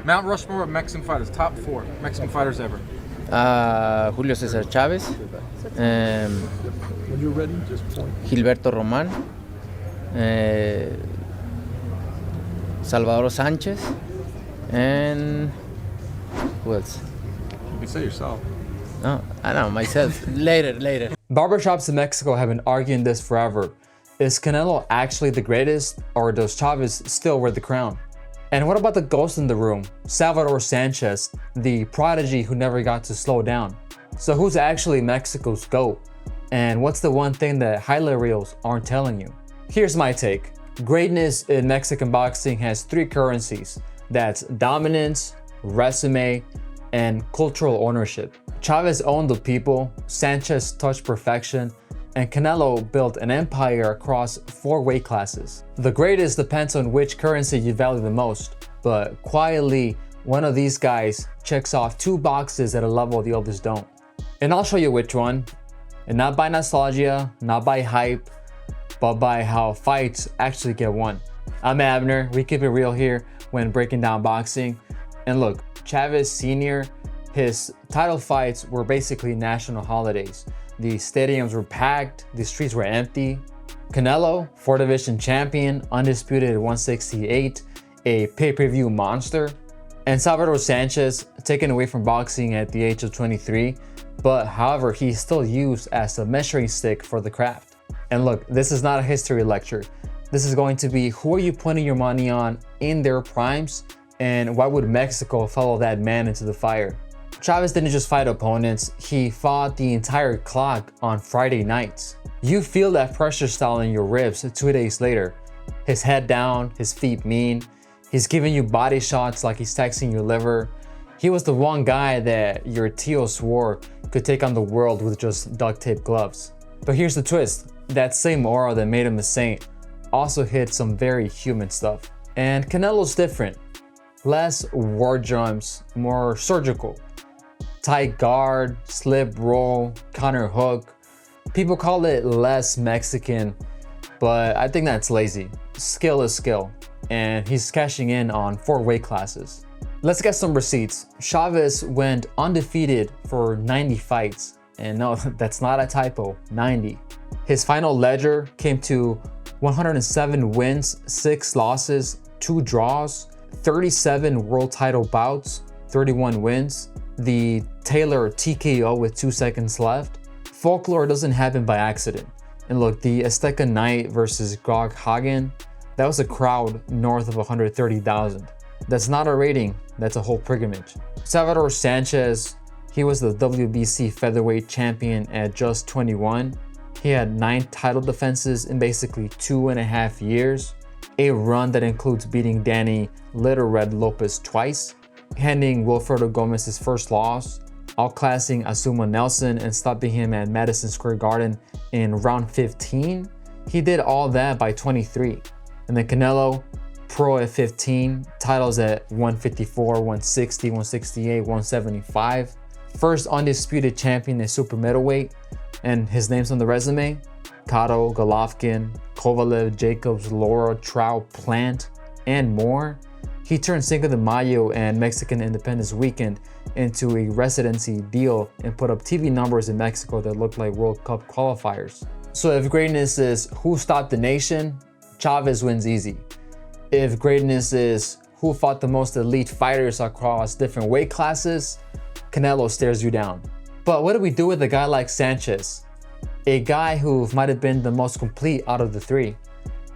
Mount Rushmore of Mexican fighters, top 4 Mexican fighters ever. Julio César Chávez, When you're ready, just point. Gilberto Román, Salvador Sánchez, and who else? You can say yourself. No, I don't know, myself. Later. Barbershops in Mexico have been arguing this forever. Is Canelo actually the greatest, or does Chavez still wear the crown? And what about the ghost in the room, Salvador Sanchez, the prodigy who never got to slow down? So who's actually Mexico's GOAT? And what's the one thing that highlight reels aren't telling you? Here's my take. Greatness in Mexican boxing has 3 currencies. That's dominance, resume, and cultural ownership. Chavez owned the people, Sanchez touched perfection, and Canelo built an empire across 4 weight classes. The greatest depends on which currency you value the most, but quietly, one of these guys checks off 2 boxes at a level the others don't. And I'll show you which one, and not by nostalgia, not by hype, but by how fights actually get won. I'm Abner, we keep it real here when breaking down boxing. And look, Chavez Sr., his title fights were basically national holidays. The stadiums were packed, the streets were empty. Canelo, 4 division champion, undisputed at 168, a pay-per-view monster. And Salvador Sanchez, taken away from boxing at the age of 23, but however, he's still used as a measuring stick for the craft. And look, this is not a history lecture. This is going to be who are you putting your money on in their primes, and why would Mexico follow that man into the fire? Chavez didn't just fight opponents, he fought the entire clock on Friday nights. You feel that pressure style in your ribs 2 days later. His head down, his feet mean, he's giving you body shots like he's taxing your liver. He was the one guy that your Tio swore could take on the world with just duct tape gloves. But here's the twist, that same aura that made him a saint also hid some very human stuff. And Canelo's different. Less war drums, more surgical. Tight guard, slip roll, counter hook. People call it less Mexican, but I think that's lazy. Skill is skill, and he's cashing in on 4 weight classes. Let's get some receipts. Chavez went undefeated for 90 fights, and no, that's not a typo, 90. His final ledger came to 107 wins, 6 losses, 2 draws, 37 world title bouts, 31 wins, the Taylor TKO with 2 seconds left. Folklore doesn't happen by accident. And look, the Azteca Knight versus Grog Hagen, that was a crowd north of 130,000. That's not a rating, that's a whole pilgrimage. Salvador Sanchez, he was the WBC featherweight champion at just 21. He had 9 title defenses in basically 2.5 years. A run that includes beating Danny Little Red Lopez twice, handing Wilfredo Gomez his first loss, outclassing Azuma Nelson and stopping him at Madison Square Garden in round 15. He did all that by 23. And then Canelo, pro at 15, titles at 154, 160, 168, 175. First undisputed champion at super middleweight, and his name's on the resume: Cotto, Golovkin, Kovalev, Jacobs, Lara, Trout, Plant, and more. He turned Cinco de Mayo and Mexican Independence Weekend into a residency deal and put up TV numbers in Mexico that looked like World Cup qualifiers. So if greatness is who stopped the nation, Chavez wins easy. If greatness is who fought the most elite fighters across different weight classes, Canelo stares you down. But what do we do with a guy like Sanchez? A guy who might have been the most complete out of the 3.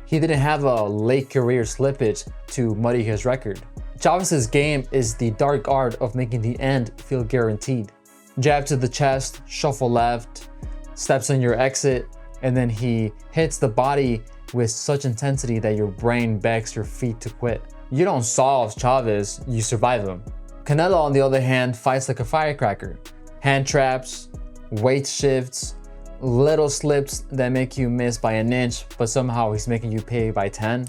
He didn't have a late career slippage to muddy his record. Chavez's game is the dark art of making the end feel guaranteed. Jab to the chest, shuffle left, steps on your exit, and then he hits the body with such intensity that your brain begs your feet to quit. You don't solve Chavez, you survive him. Canelo, on the other hand, fights like a firecracker. Hand traps, weight shifts, little slips that make you miss by an inch, but somehow he's making you pay by 10.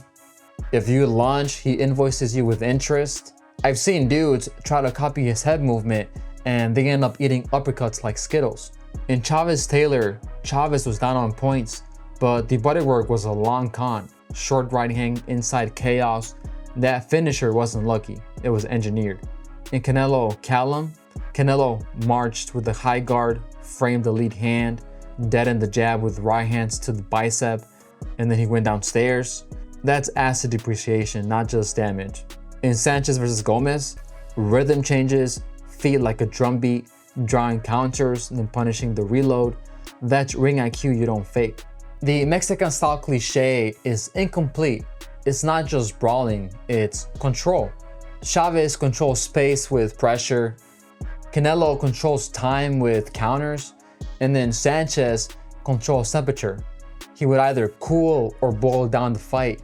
If you lunge, he invoices you with interest. I've seen dudes try to copy his head movement and they end up eating uppercuts like Skittles. In Chavez Taylor, Chavez was down on points, but the bodywork was a long con. Short right hand inside chaos, That finisher wasn't lucky, it was engineered. In Canelo Callum, Canelo marched with the high guard, framed the lead hand, deadened the jab with right hands to the bicep, and then he went downstairs. That's acid depreciation, not just damage. In Sanchez versus Gomez, rhythm changes, feet like a drum beat, drawing counters, then punishing the reload. That's ring IQ you don't fake. The Mexican style cliche is incomplete. It's not just brawling, it's control. Chavez controls space with pressure, Canelo controls time with counters, and then Sanchez controls temperature. He would either cool or boil down the fight.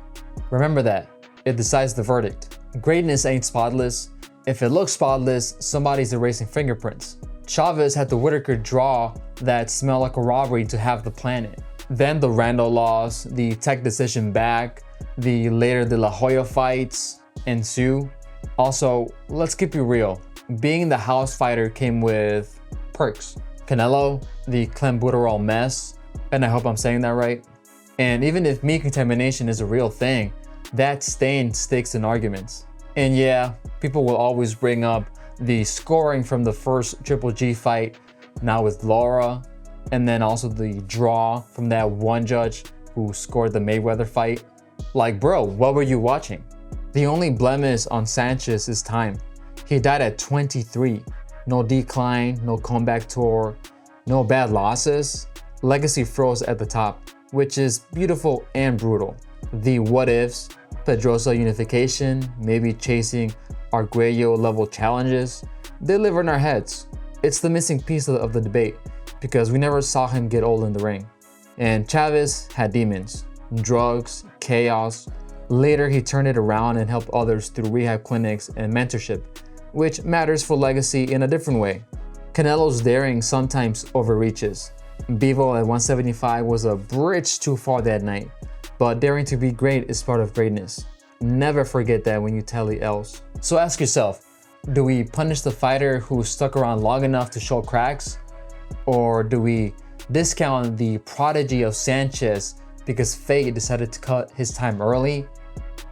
Remember that, it decides the verdict. Greatness ain't spotless. If it looks spotless, somebody's erasing fingerprints. Chavez had the Whitaker draw that smelled like a robbery to half the planet. Then the Randall loss, the tech decision back, the later De La Hoya fights ensue. Also, let's keep it real. Being the house fighter came with perks. Canelo, the clenbuterol mess, and I hope I'm saying that right. And even if meat contamination is a real thing, that stain sticks in arguments. And yeah, people will always bring up the scoring from the first Triple G fight, now with Laura, and then also the draw from that one judge who scored the Mayweather fight. Like, bro, what were you watching? The only blemish on Sanchez is time. He died at 23. No decline, no comeback tour, no bad losses. Legacy froze at the top, which is beautiful and brutal. The what ifs, Pedrosa unification, maybe chasing Arguello level challenges, they live in our heads. It's the missing piece of the debate because we never saw him get old in the ring. And Chavez had demons, drugs, chaos. Later, he turned it around and helped others through rehab clinics and mentorship, which matters for legacy in a different way. Canelo's daring sometimes overreaches. Bevo at 175 was a bridge too far that night, but daring to be great is part of greatness. Never forget that when you tally L's. So ask yourself, do we punish the fighter who stuck around long enough to show cracks? Or do we discount the prodigy of Sanchez because fate decided to cut his time early?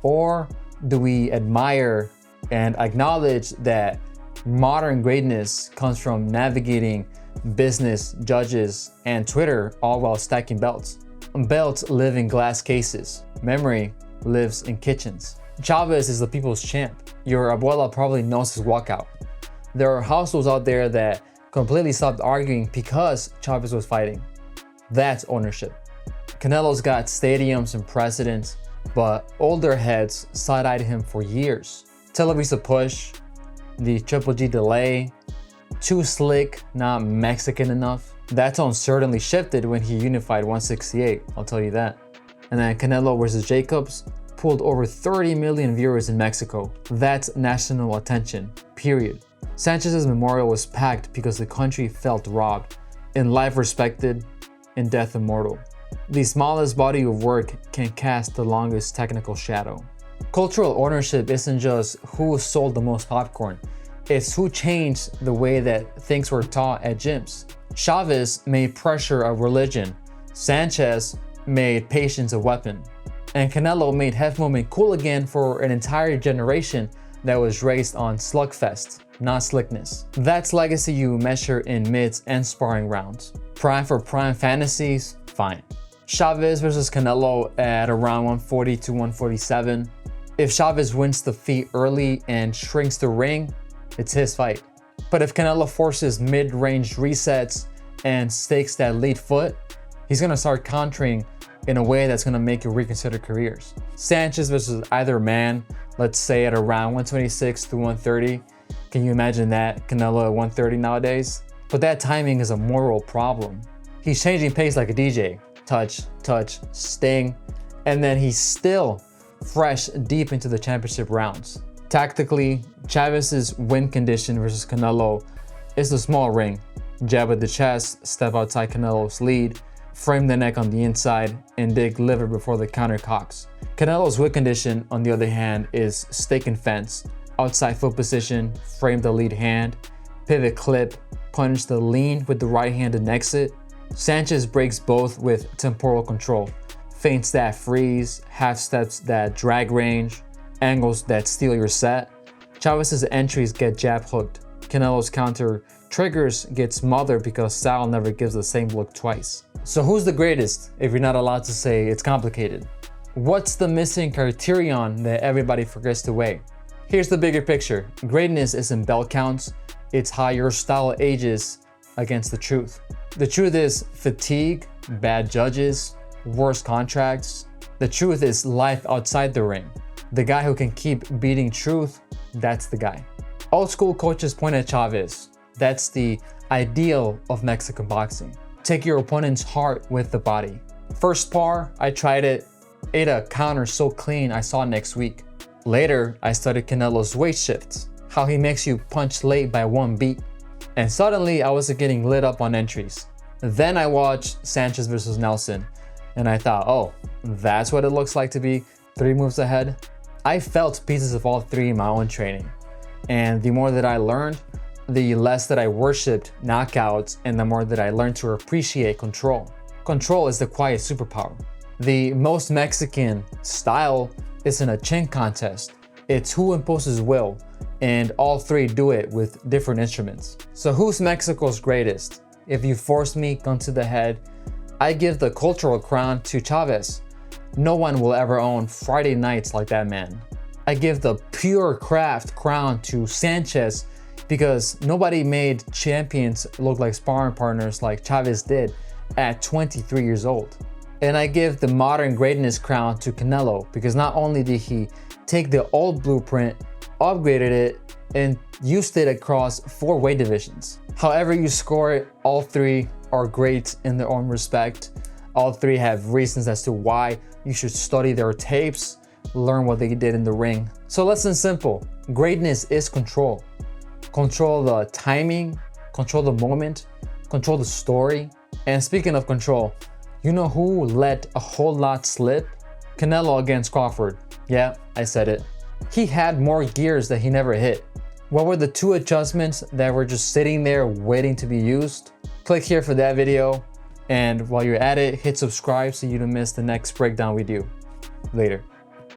Or do we admire and acknowledge that modern greatness comes from navigating business, judges, and Twitter all while stacking belts? Belts live in glass cases. Memory lives in kitchens. Chavez is the people's champ. Your abuela probably knows his walkout. There are households out there that completely stopped arguing because Chavez was fighting. That's ownership. Canelo's got stadiums and precedents, but older heads side-eyed him for years. Televisa push, the Triple G delay, too slick, not Mexican enough. That tone certainly shifted when he unified 168, I'll tell you that. And then Canelo versus Jacobs pulled over 30 million viewers in Mexico. That's national attention, period. Sanchez's memorial was packed because the country felt robbed, in life respected, in death immortal. The smallest body of work can cast the longest technical shadow. Cultural ownership isn't just who sold the most popcorn, it's who changed the way that things were taught at gyms. Chavez made pressure a religion, Sanchez made patience a weapon, and Canelo made head movement cool again for an entire generation that was raised on slugfest, not slickness. That's legacy you measure in mids and sparring rounds. Prime for prime fantasies, fine. Chavez versus Canelo at around 140 to 147. If Chavez wins the feet early and shrinks the ring, it's his fight. But if Canelo forces mid-range resets and stakes that lead foot, he's gonna start countering in a way that's gonna make you reconsider careers. Sanchez versus either man, let's say at around 126 to 130. Can you imagine that? Canelo at 130 nowadays? But that timing is a moral problem. He's changing pace like a DJ. Touch, touch, sting, and then he's still fresh deep into the championship rounds. Tactically, Chavez's win condition versus Canelo is the small ring. Jab at the chest, step outside Canelo's lead, frame the neck on the inside, and dig liver before the counter cocks. Canelo's win condition, on the other hand, is stake and fence, outside foot position, frame the lead hand, pivot clip, punish the lean with the right hand and exit. Sanchez breaks both with temporal control, feints that freeze, half steps that drag range, angles that steal your set. Chavez's entries get jab hooked. Canelo's counter triggers get smothered because Sal never gives the same look twice. So who's the greatest if you're not allowed to say it's complicated? What's the missing criterion that everybody forgets to weigh? Here's the bigger picture. Greatness isn't belt counts, it's how your style ages against the truth. The truth is fatigue, bad judges, worse contracts. The truth is life outside the ring. The guy who can keep beating truth, that's the guy. Old school coaches point at Chavez. That's the ideal of Mexican boxing. Take your opponent's heart with the body. First spar, I tried it, ate a counter so clean I saw next week. Later, I studied Canelo's weight shifts, how he makes you punch late by one beat. And suddenly I was getting lit up on entries. Then I watched Sanchez versus Nelson and I thought, oh, that's what it looks like to be 3 moves ahead. I felt pieces of all 3 in my own training. And the more that I learned, the less that I worshipped knockouts and the more that I learned to appreciate control. Control is the quiet superpower. The most Mexican style isn't a chin contest. It's who imposes will, and all 3 do it with different instruments. So who's Mexico's greatest? If you force me, gun to the head, I give the cultural crown to Chavez. No one will ever own Friday nights like that man. I give the pure craft crown to Sanchez because nobody made champions look like sparring partners like Chavez did at 23 years old. And I give the modern greatness crown to Canelo because not only did he take the old blueprint, upgraded it, and used it across 4 weight divisions. However you score it, all 3 are great in their own respect. All 3 have reasons as to why you should study their tapes, learn what they did in the ring. So lesson simple, greatness is control. Control the timing, control the moment, control the story. And speaking of control, you know who let a whole lot slip? Canelo against Crawford. Yeah, I said it. He had more gears that he never hit. What were the 2 adjustments that were just sitting there waiting to be used? Click here for that video. And while you're at it, hit subscribe so you don't miss the next breakdown we do. Later.